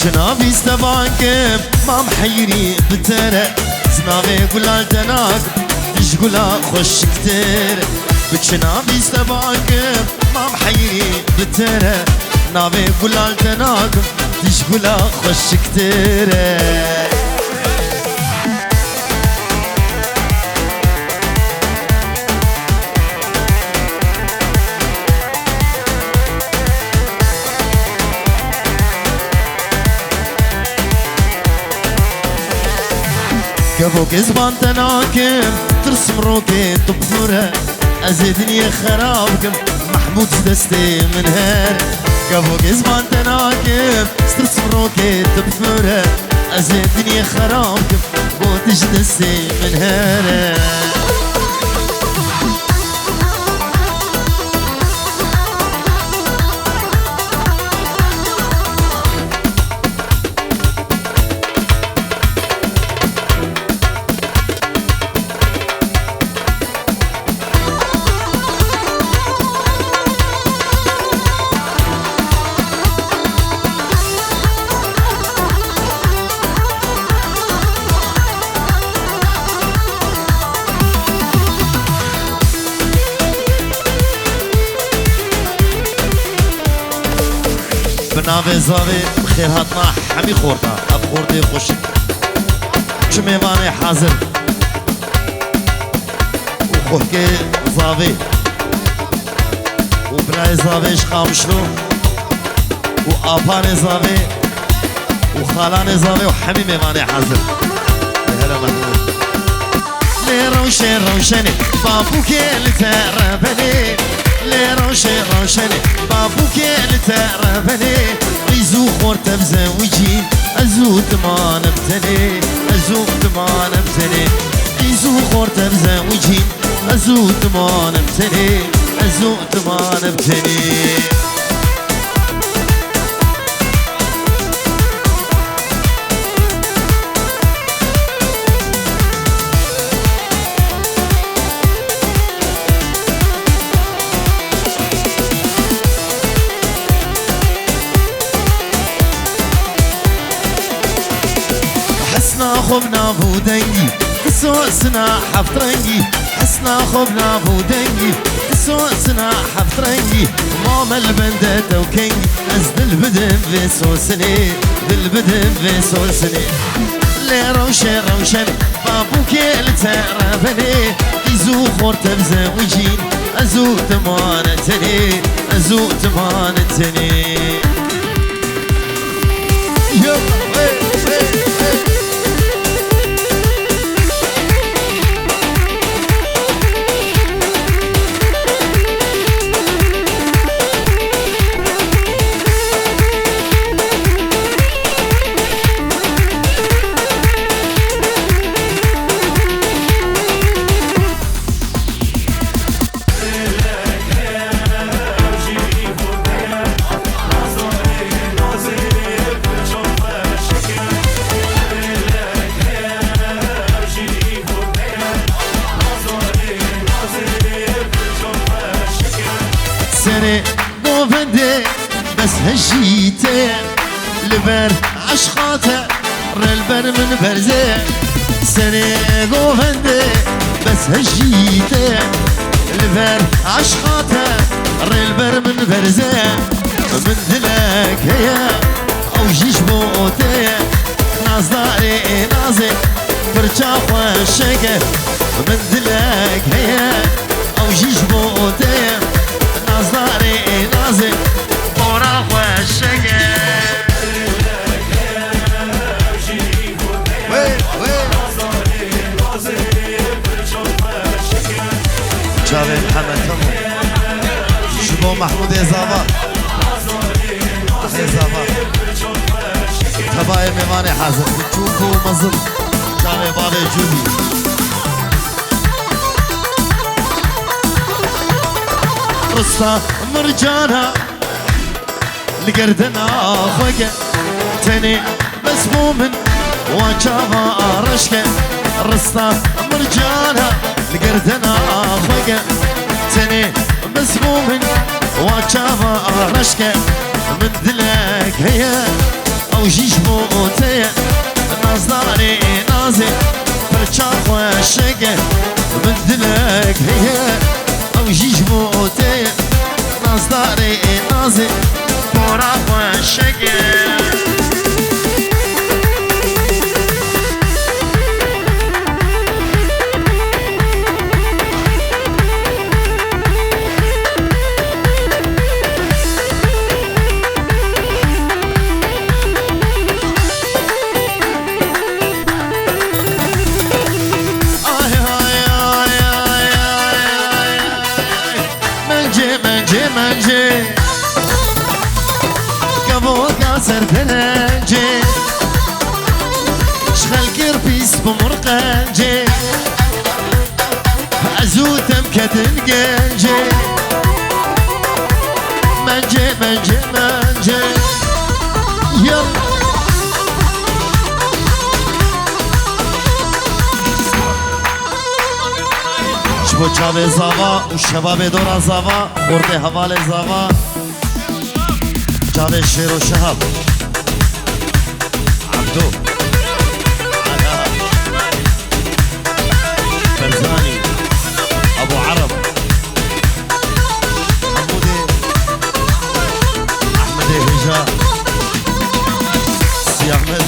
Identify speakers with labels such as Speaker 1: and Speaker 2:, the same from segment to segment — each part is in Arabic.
Speaker 1: شنابي استبانكم ما محيري بترى زنابي قلال تناك تشقلا خوش كتير بشنابي استبانكم ما محيري بترى نابي قلال تناك تشقلا خوش كتير كفو كزبان تناكم ترسم روكي طبفرة أزيدني خرابكم محمود دستي من هير كفو كزبان تناكم ترسم روكي طبفرة أزيدني خرابكم بوتش دستي من هير ناوی زاوی بخیر هاتنا همی خورتا اب خورده خوشی چه میوانه حاضر و خوهکه زاوی و برای زاویش خامشلو و آپان زاوی و خالان زاوی و همی میوانه حاضر هلا محمود لی روشنی بابو که لتربنی لی روشنی بابو که لتربني ريزو خورت بزوجين ازو تمان بتني ازو تمان بتني ريزو خورت بزوجين ازو تمان بتني ازو تمان بتني حسنا خبنا بودنجي كسوسنا حفترنجي حسنا خبنا بودنجي كسوسنا حفترنجي ماما البندة توكنجي أزد البدن في سوسني بالبدن في سوسني لي روشن بابو كيل تربني يزو خورت بزوجين أزو تمانتني أزو تمانتني سنة موفندي بس هجيتي لبر عشقاته رلبر من برزي سنة موفندي بس هجيتي لبر عشقاته رلبر من برزي من دلك هيا او جيش بوتي نازداري نازي برجا خوشك من دلك هيا او جيش بوتي نازداري نازي بورا خوشك جاوید محمد تمو شبو محمود ازاوا تباي ميواني حاضر بتشوفوا مظل جاوید بابي جودي رستا مرجانا لقردنا خوكا تاني مسموم وجابا رشكا رستا مرجانا لقردنا خوكا تاني مسموم وجابا رشكا من دلك هيا او جیش موته نازداری نازه پرچا خوشگه من دلک هیه او جیش موته نازداری نازه پورا خوشگه سرپنجه شغل قربيس بمرقنجه عزوتم كتنقنجه منجه منجه منجه يلا شبو چاوه زاوا و شباب دورا زاوا خورده حوال زاوا چاوه شیر و شهب عبدو علا فرزاني ابو عرب حمودي احمد هجا سي احمد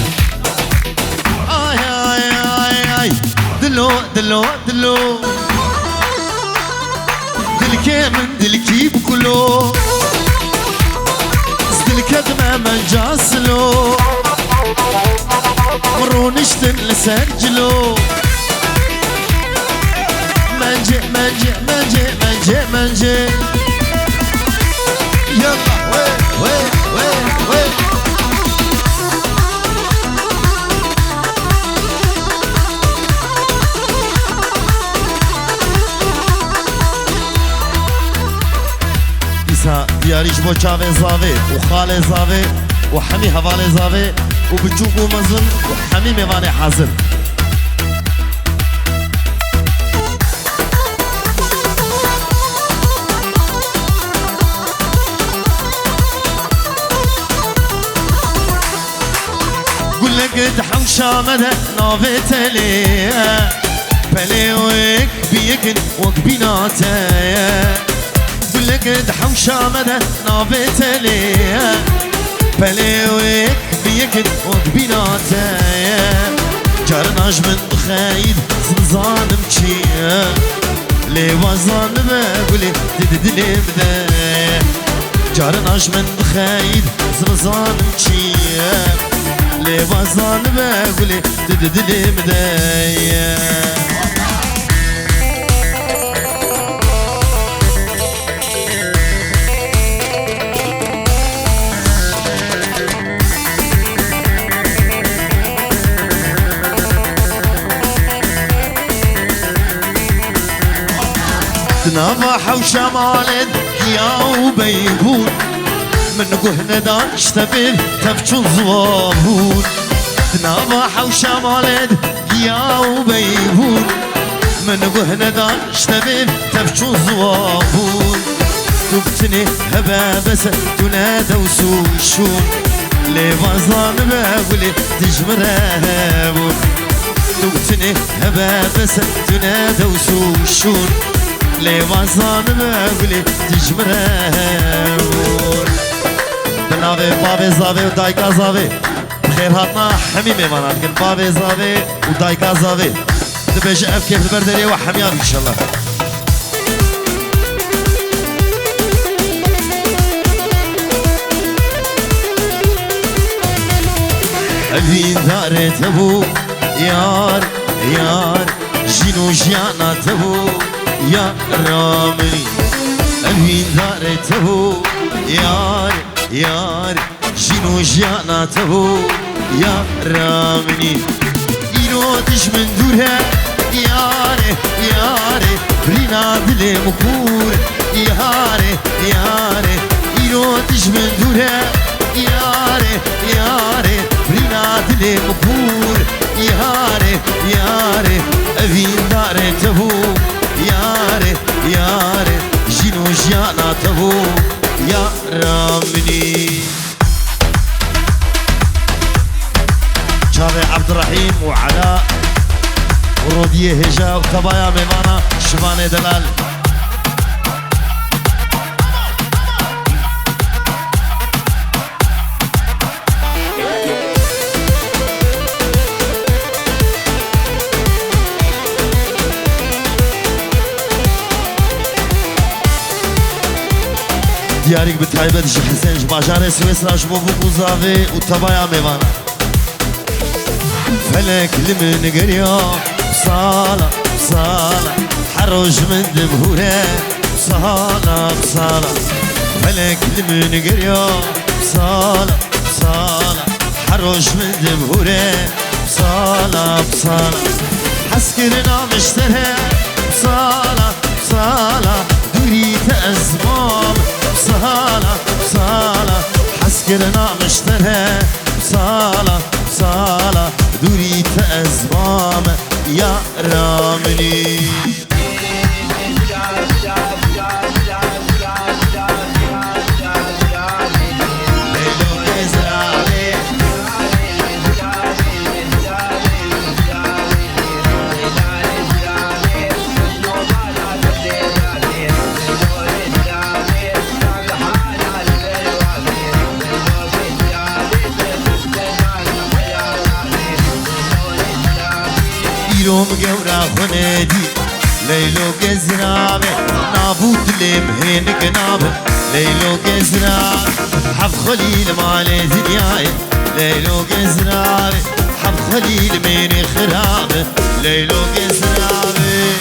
Speaker 1: اي اي اي اي دلو دلو دلو دلكي من دلكي بكلو الكدمة من جاسلو مرو نشتن لسجلو منجي منجي منجي منجي منجي يلا وي وي وي وي دياريش بو چاوه زاوه و خاله زاوه و حمي حواله زاوه و بچوك و مزن و حمي ميوانه حاضر قول لك دحم شامده ناوه تليه بلي ويك بيكن وك بيناته لك دحم شامده نابت ليه بليوك بيكد وقبيناته جارناش من بخايد زنزانم چيه لي وزان بقولي تددلي بده جارناش من بخايد زنزانم چيه لي وزان بقولي تددلي بده نافح وشمالد يا وبيبون من قهنا داش تبيل تفشو زوابون نافح وشمالد يا وبيبون من قهنا داش تبيل تفشو زوابون تبتني هبا بس تنادى وسوشون لي وزان بقولي تجمرهبون تبتني هبا بس تنادى وسوشون لي وزان بقولي تجمرهبون بناوي بابي زاوي ودايكا زاوي بخير هاتنا حمي ميمانات كن بابي زاوي ودايكا زاوي دبيج اف كيف البردري وحميان ان شاء الله الهين دار تبو يار يار جينو جيانا تبو يا رامي الهين دار تبو يار يار جينو جيانا تبو يا رامي ينودش من دورها ياري ياري برينا دلي مكور ياري ياري ينودش من دورها ياري ياري برينا دلي مكور ياري ياري أفين دار تبو ياري ياري جينو جيانا تبو يا رامني رودیه هجا و تبایا میوانا شوان دلال دیاریک به تایبت جی حسین جی باجار سویسرا جبو بو زاوی و تبایا میوانا فلك لمن قريا بصالة بصالة حروج من دمهورة بصالة بصالة فلك لمن قريا بصالة بصالة حروج من دمهورة بصالة بصالة حسكرنا مشترى بصالة بصالة دوريت أزمام بصالة بصالة حسكرنا مشترى بصالة بصالة دوري تأزمام يا رامني يوم جورا خنادي ليلو جزرابي نابوت لمهين كنابي ليلو جزرابي حف خليل مالي زنياي ليلو جزرابي حف خليل ميني خرابي ليلو جزرابي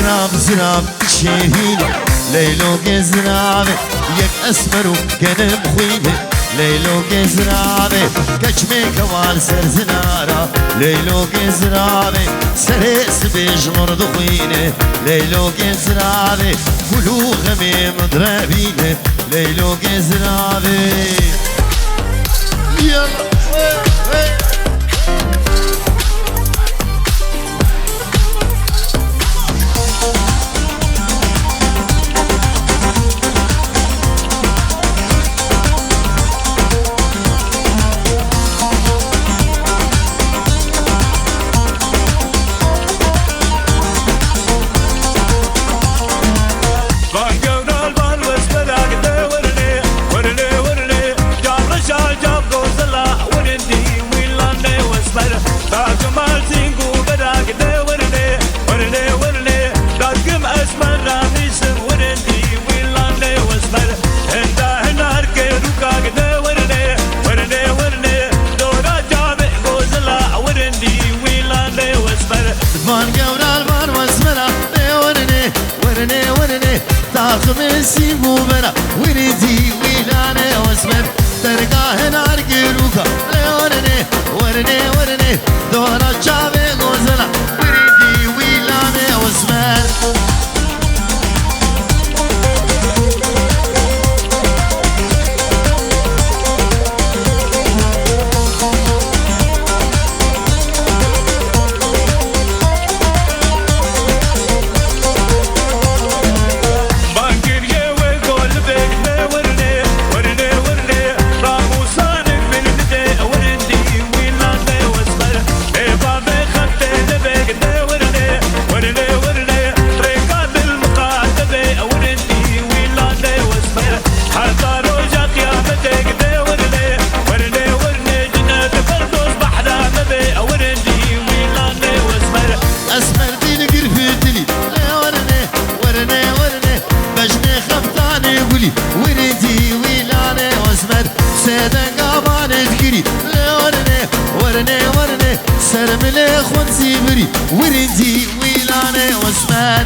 Speaker 1: زراب زراب شهيلة ليلو جزرابي يك أسمر وكنم خويني ليلو جزرابي كجمي كوال سر زنارا ليلو جزرابي سريس بيج مرض خويني ليلو جزرابي كلو غمي مضربيني ليلو جزرابي يلا خمسي مبرا وردي ويلاني واسمر درقاه نار قروكا ورني ورني ورني دورا جابي غوزلا وردي ويلاني واسمر وردي ويلاني واسمر سيدن قابان تقري ورني ورني سرملي خونسي بري وردي ويلاني واسمر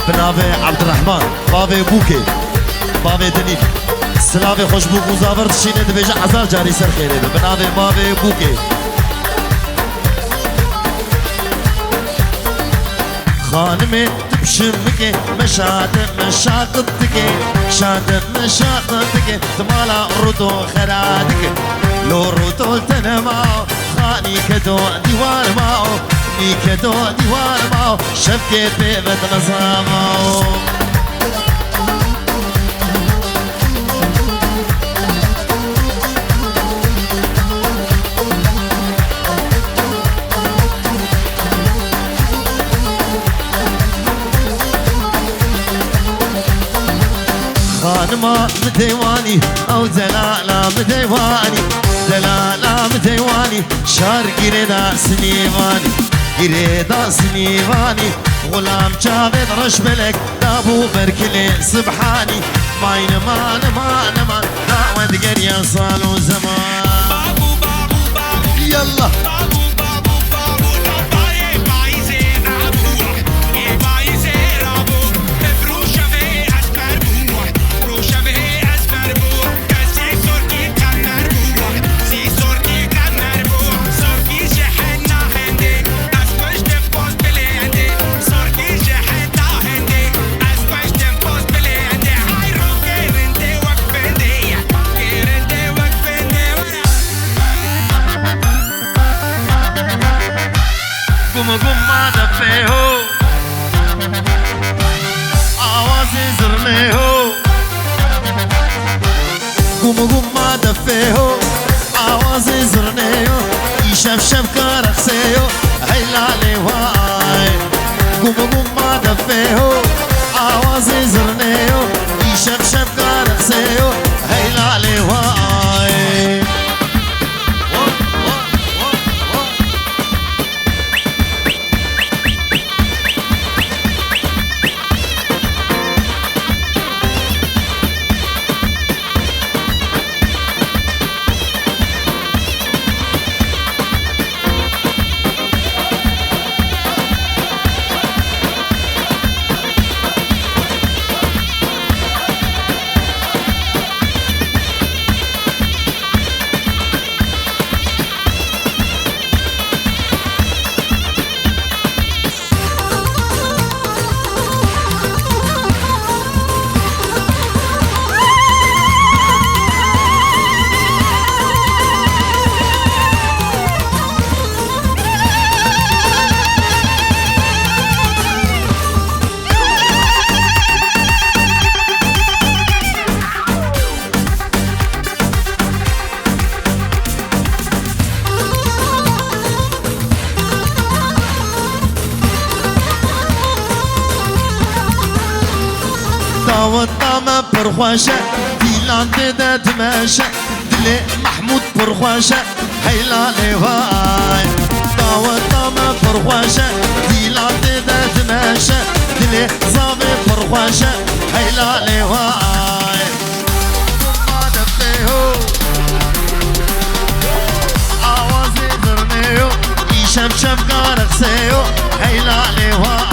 Speaker 1: بنابي عبد الرحمن بابي بوكي بابي دنيف سلافي خوش بوك مزافر تشيني دبيجا عزار جاري سر خيري بنابي بابي بوكي خانمي تبشمك مشاقتك مشاقتك تمالا رتو خرادك لو رتو تنماو خاني كدو ديوان ماو ني كدو ديوان ماو شبكة بيبت نظاماو خانما مديواني او زلالا مديواني زلالا مديواني شار قريدا سنيواني قريدا سنيواني غلام جابد رشبلك دابو بركلي سبحاني ماين مان مان مان دعوة قرية صالو زمان بابو بابو بابو يلا قم دفيهو آوازي زرنيهو قم دفيهو آوازي زرنيهو يشف شف كارخسيهو هيلالي واي قم دفيهو آوازي زرنيهو يشف شف كارخسيهو هيلالي واي والطامة برخواشة ديلان ديدا تماشى دلي محمود برخواشة هيلالي واي والطامة برخواشة ديلان ديدا تماشى دلي زابي برخواشة هيلالي واي ما دفيهو آوازي درنيو يشف شف كارخسيو هيلالي واي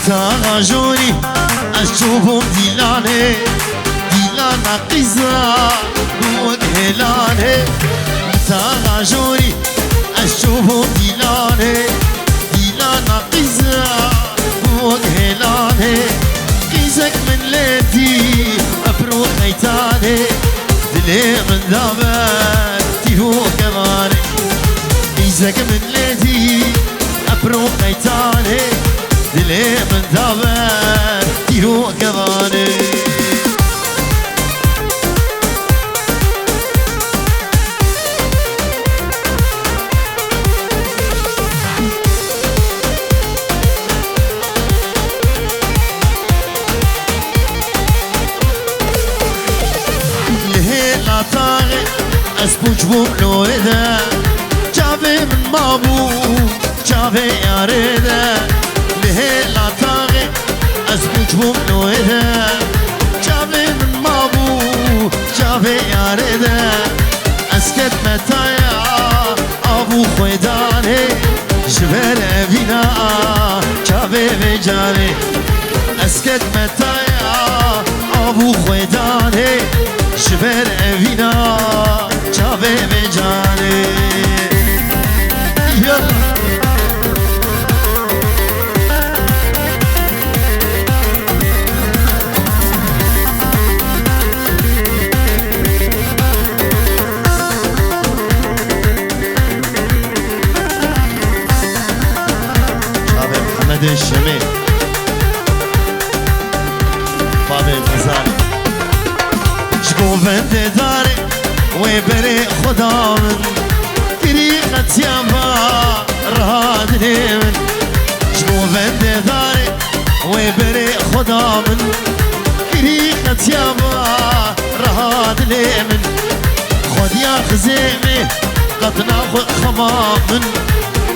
Speaker 1: تاجوني أشوفهم ديلاني ديلانا قزا وهلاني تاجوني أشوفهم ديلاني ديلانا قزا وهلاني قيزك من ليتي أبرو خيتاني دلي من ذابت تيهو كماني قيزك من ليتي أبرو خيتاني دلي من ذابت تيهو كماني لهيلا طاغي اسبوج بوم لو إذا جابي من مابو چاوه یاره ده لهلا تاغه از بوجبوم نوه ده چاوه من مابو چاوه یاره ده اسکت متایا آبو خویدانه جبر اوینا چاوه و جانه اسکت متایا آبو خویدانه جبر اوینا چاوه و جانه محمد الشمي بابي الغزالي شكوفن داري وبري خدا من طريقة يابا رهادني من شكوفن داري وبري خدا من طريقة يابا رهادني من خد يا خزيمي قد ناخذ خمام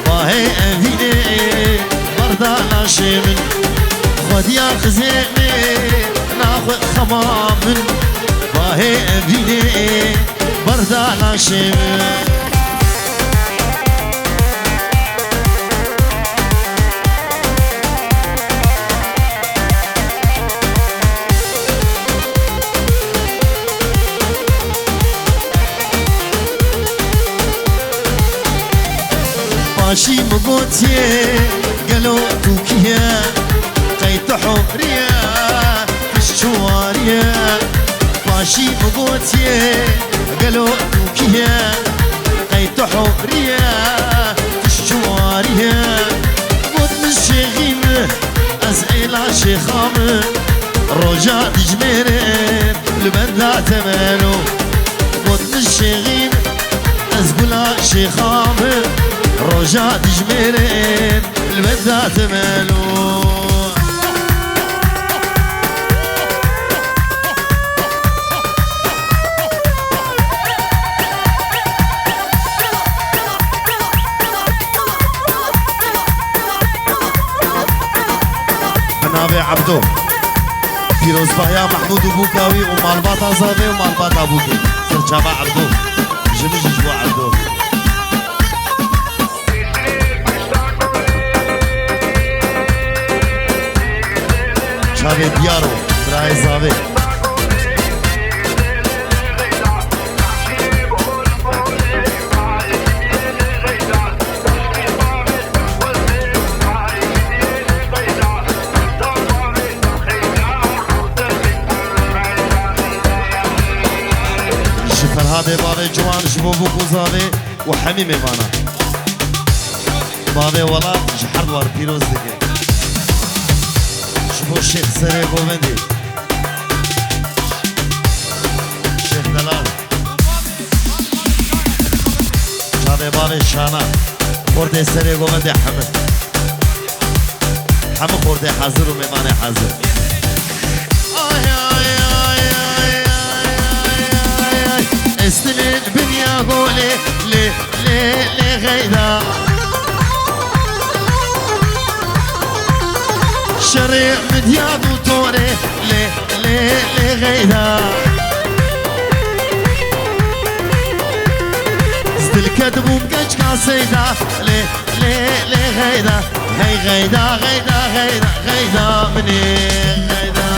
Speaker 1: وهي أفيني مرضى شمن خد يا خزيمي ناخذ خمام وهي أفيني مرضى شمن ماشي مقوتي قالوا توكيا قيت حوريا في الشواريا ماشي مقوتي قالوا توكيا قيت حوريا في الشواريا قد من شيخيم أزعيل عشيخام رجع دجميرين لبندا تمانو قد من شيخيم أزقل عشيخام رجع دجميرين البذات مالو منابع عبدو فيروز بايا محمود وبوكاوي ومالباطا زابي ومالباطا بوكي سرجابا عبدو جميج جوا عبدو شابه دیارو برای زاوه شفرهاده بابه جوان شبو بوكو زاوه وحمي ميمانا بابه ولا جحر وار پیروز دکه شبو شيخ سري قومندي شيخ دلال شابه بابه شانا خورده سري قومندي حمد حمد خورده حاضر و ميمان حاضر استلين بنيا قولي لي غيدا شريع مدياد وطوري لي غيدا زدل كدب ومقاج كاسيدا لي غيدا هي غيدا مني غيدا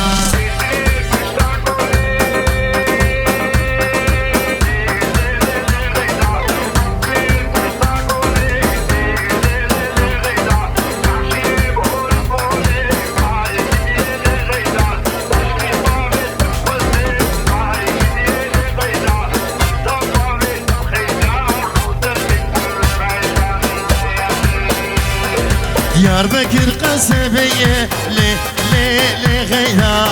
Speaker 1: دياربكر قصبية لي غيدا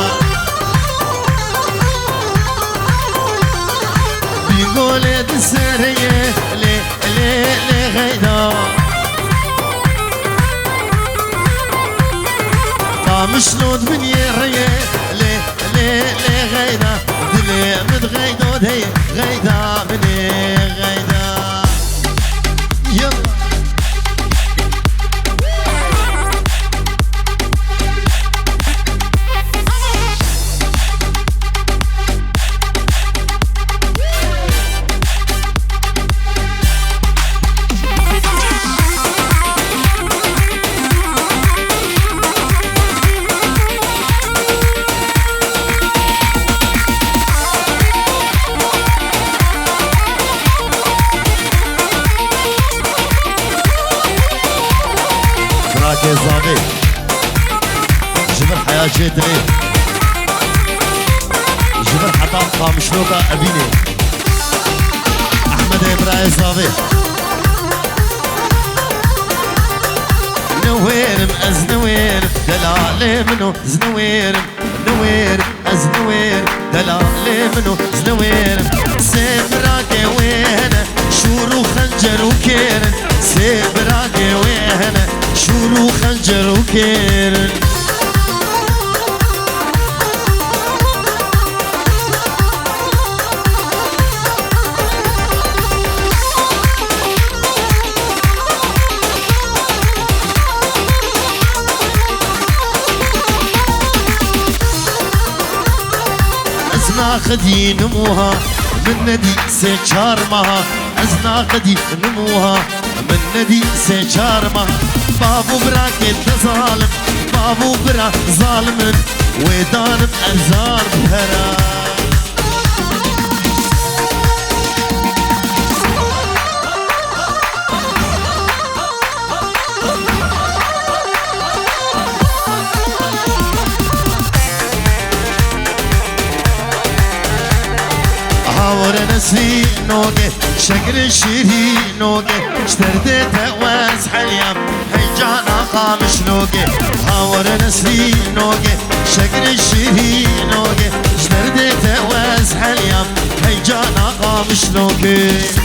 Speaker 1: بيقول السرية لي غيدا مشلود من يرية لي غيدا دلي متغيدو دي غيدا مني غيدا يلا زاغي جبر حياة جيتني جبر حتى قامشلوكا أبيني أحمد إبراهيم زاغي نويرم أزنوير دلالي منو زنويرم نوير أزنوير دلالي منو زنويرم سيبراكي ويهنا شورو خنجر وكيرن سيبراكي ويهنا شورو خنجر وكيرن خدي نموها من ندي سيشار مها أزنا خدي نموها من ندي سيشار مها بابو براكي تظالم بابو برا ظالم ويدانم أنزار بهرا نسري نوقي شكل الشيري نوقي اشترديت واز حليم هيجانا قامش نوقي هاور نسري نوقي شكل الشيري نوقي اشترديت واز حليم هيجانا قامش نوقي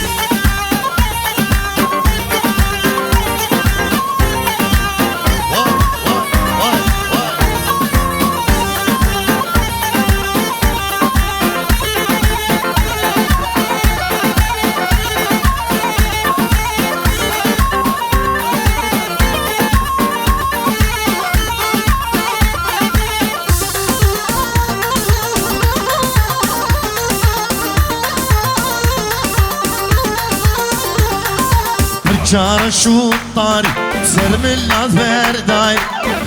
Speaker 1: شار شو طاري سلم الأزبر داي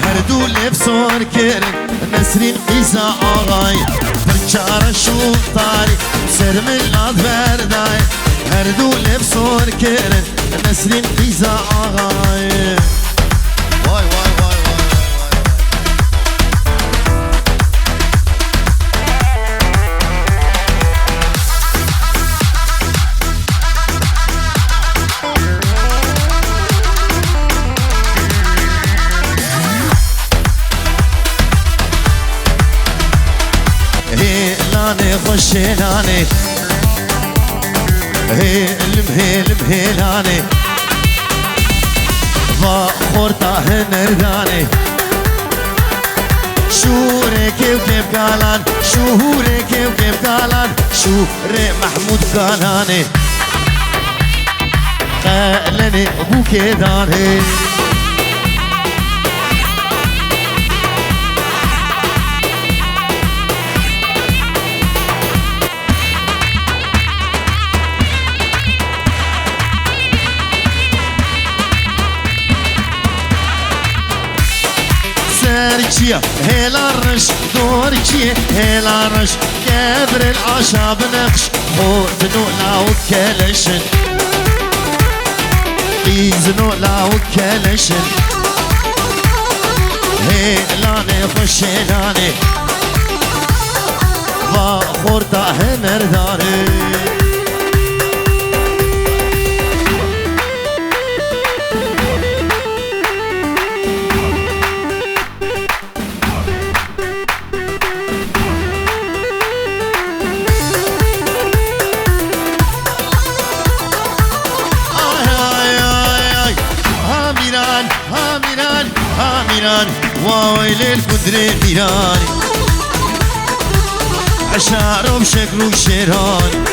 Speaker 1: هردو لبسون كيرن نسرين قيسا آغاي شار شو طاري سلم الأزبر داي هردو لبسون كيرن نسرين قيسا آغاي واي واي واي خشيلاني هيل مهيل مهيلاني فخورتا هنرداني شوري كيف كيف قالان شوري كيف كيف قالان شوري محمود قالاني قالني ابو كيداني چیه هلارش دور چیه هلارش کبر العشا بنقش خود نولا و کلشن قیز نولا و کلشن هلانه خوش هلانه و خورتا هنردانه وويل الكدري ميراني عشارو بشكل شيران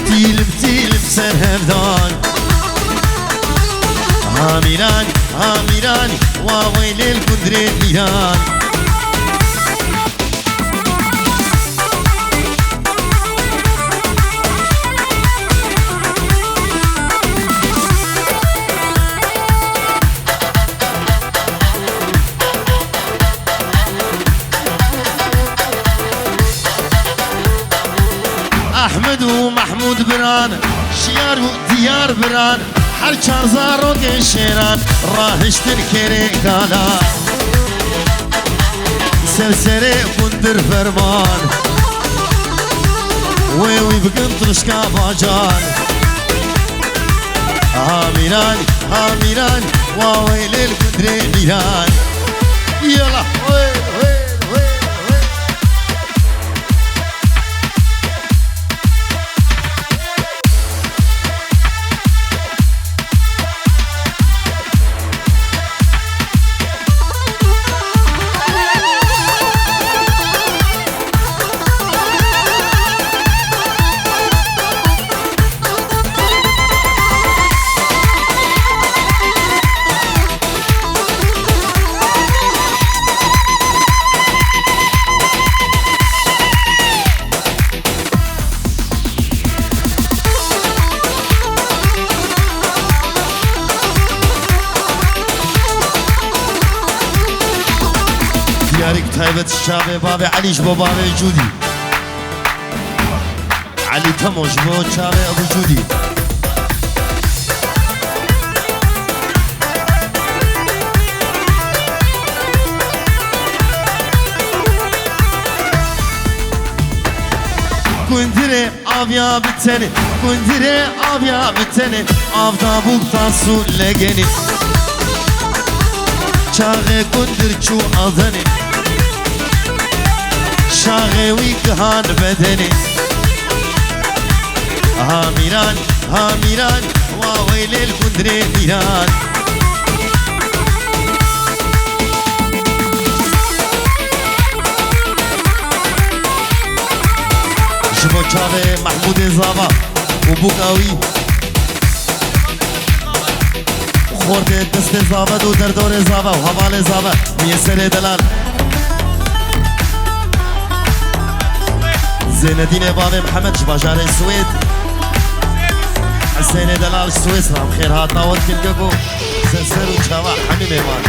Speaker 1: تيلم سرهردان هاميران وويل الكدري ميران أحمد ومحمود بران شيار وديار بران هر چار زارۆگەی شێران ڕاهشتن کێرێکدانا سەرسەرێ کوندر فەرمان وێوی بگن ترشکا باجان هامیران هامیران واوەی لێل کوندرێ میران یەڵا دیارێک تایبەت چاوێ بابێ عەلیش بۆ بابێ جوودی عەلی تەمۆش بۆ چاوێ ئەبوو جوودی کوندرێ ئاویا بتەنێ کوندرێ ئاویا بتەنێ ئاودا بووکتا سوور لەگەنێ چاغێ کوندر چوو ئەڵدەنێ شاغێوی گەهان بەدەنێ هامیران هامیران واوەی لێل کوندرێ میران ji bo çavê Mehmûdê Zava û Bûkawî xordê destê Zavet û derdorê Zava û hevalê Zava Miyeserê Delal Zeynedînê bavê Mihemed ji bajarê Swêd Hesênê Delal ji Swêsran xêrhatna we dikin gego Serser û çawa hemî mêvan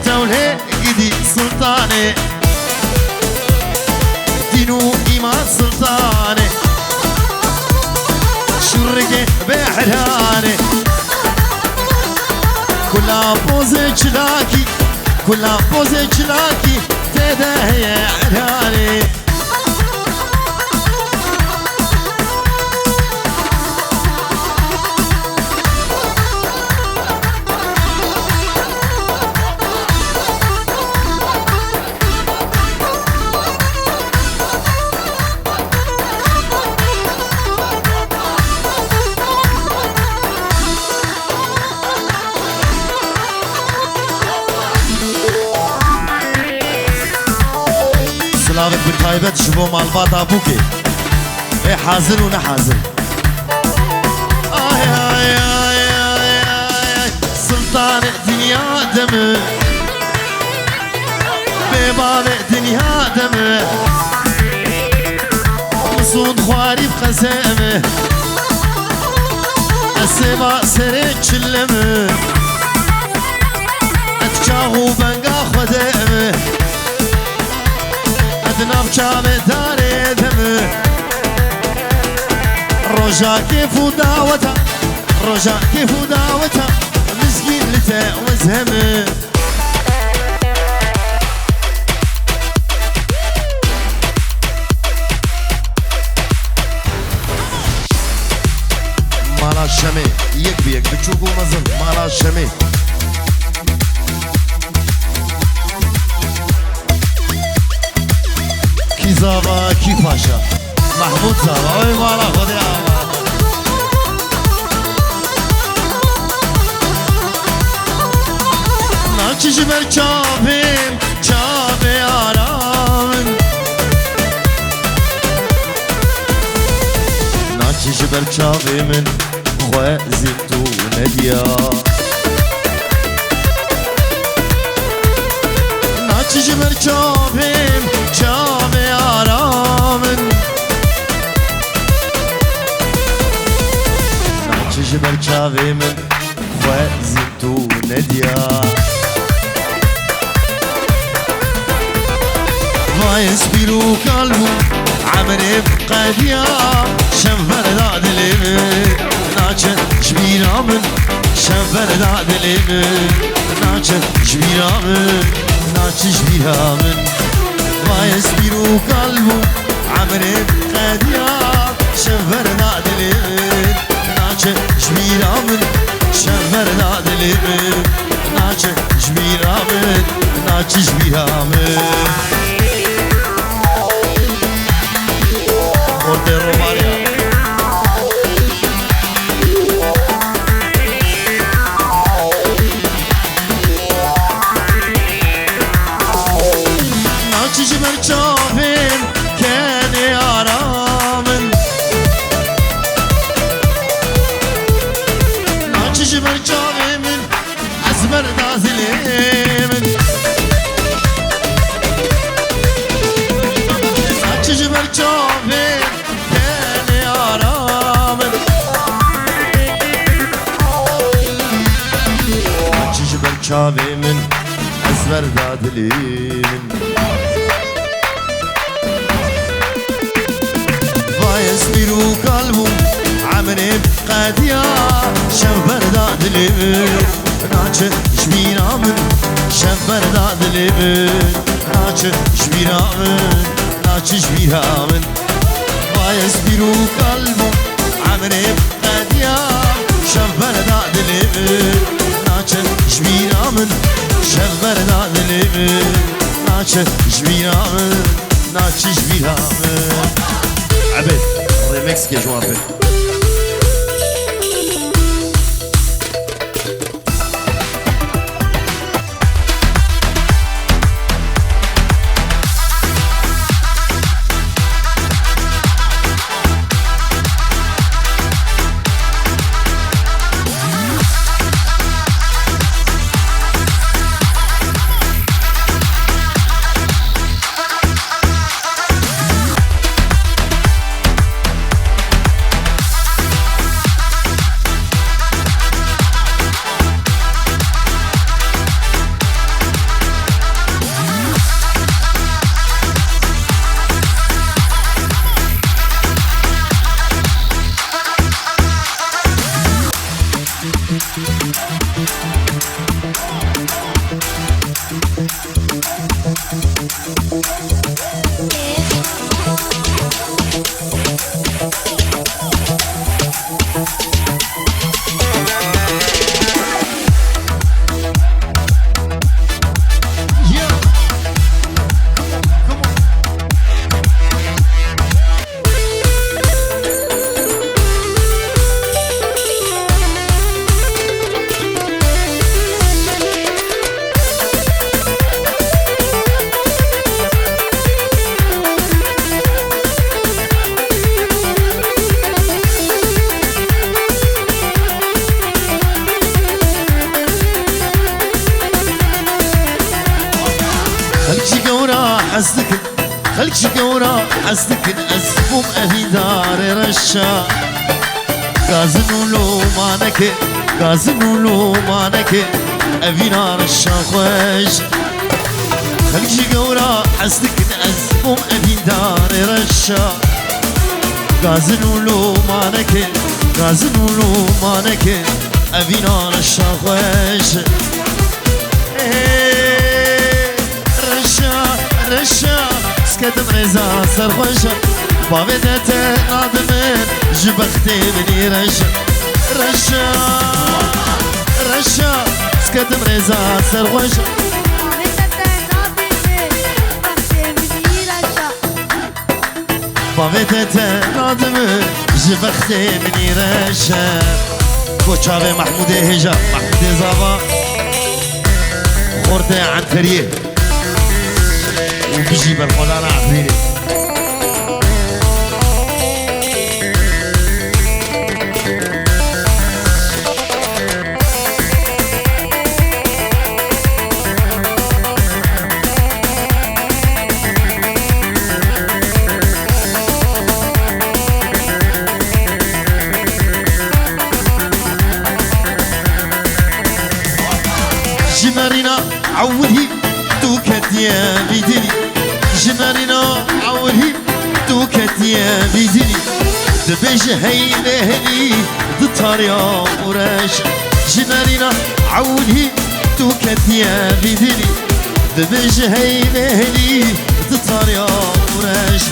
Speaker 1: تولهي قدي سلطاني دينو إيمان سلطاني شرقي بحراني كلها بوزي جلاكي كلها بوزي جلاكي تدهي عراني سلاوك بالتايبت شبو مالباتا بوكي اي حاضر و نحاضر آي آي آي آي آي سلطان دنيا دمي بباب دنيا دمي مصود خواري بخزامي السبا سري تشلمي اتشاهو بنقا خدامي ادناب چاوه داره دمه روژا کیفو داوتا روژا کیفو داوتا مسکین لتا وزهمه مالا شمه یک بیک بچوکو مزن مالا شمه کی زاوا کی پاشا محمود زاوا اوی مالا خودی آوا ناچش بر چاپیم چاپ آرامن ناچش بر چاپیم خواه زیتو ندیا جبر چاویم چاو آرامن ناچ جبر چاویم خوزی تو ندیا وای سپیرو قلبو عمري بقديا شنفر داد اليمن ناچ جبيرا من شنفر داد اليمن ناچ جبيرا من ناچ جبيرا من وای سپیرو قلبو عمري بقديا شنفر داد اليمن ناچ جبيرا من شنفر داد اليمن ناچ جبيرا من ناچ جبيرا من Corte Romaria Naçiş merçavim keni aramın Naçiş merçavimin ezber dazilimin Naçiş merçavim çavimin ezber dadilimin vay esbiru kalbum amri bqadiya şevber dadilimin naçı şbiramin şevber dadilimin naçı şbiramin naçı şbiramin vay esbiru kalbum amri bqadiya şevber dadilimin naçı جبيرامن شغر دادلمن ناچ جبيرامن ناچ جبيرامن عبد ريمكس كي جوابي حسدك خلك شكورا حسدك أزبوم أهي دار رشا غازنولو مانك غازنولو مانك أبينا رشا خوش خلك شكورا حسدك أزبوم أهي دار رشا غازنولو مانك أبينا رشا خوش رشا سكتم رزا سرخوشا بابدت نادمن جبختي بني رشا سكتم رزا سرخوشا بابدت نادمن جبختي بني رشا كوچاوي محمود هجا محمود زابا خورده عنتريه وبيجي بالخضار عفريني كتيا بيدني جنارنا عولي تو كتيا بيدني دبج هينهني دطاريا وراش جنارنا عولي تو كتيا بيدني دبج هينهني دطاريا وراش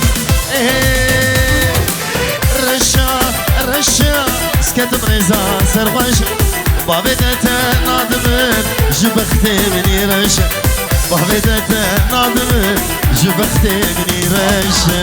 Speaker 1: رشا سكت بريزا سرغش بابدتا نادمن جبختي مني رشا بابدتا نادمن جبختي مني رشا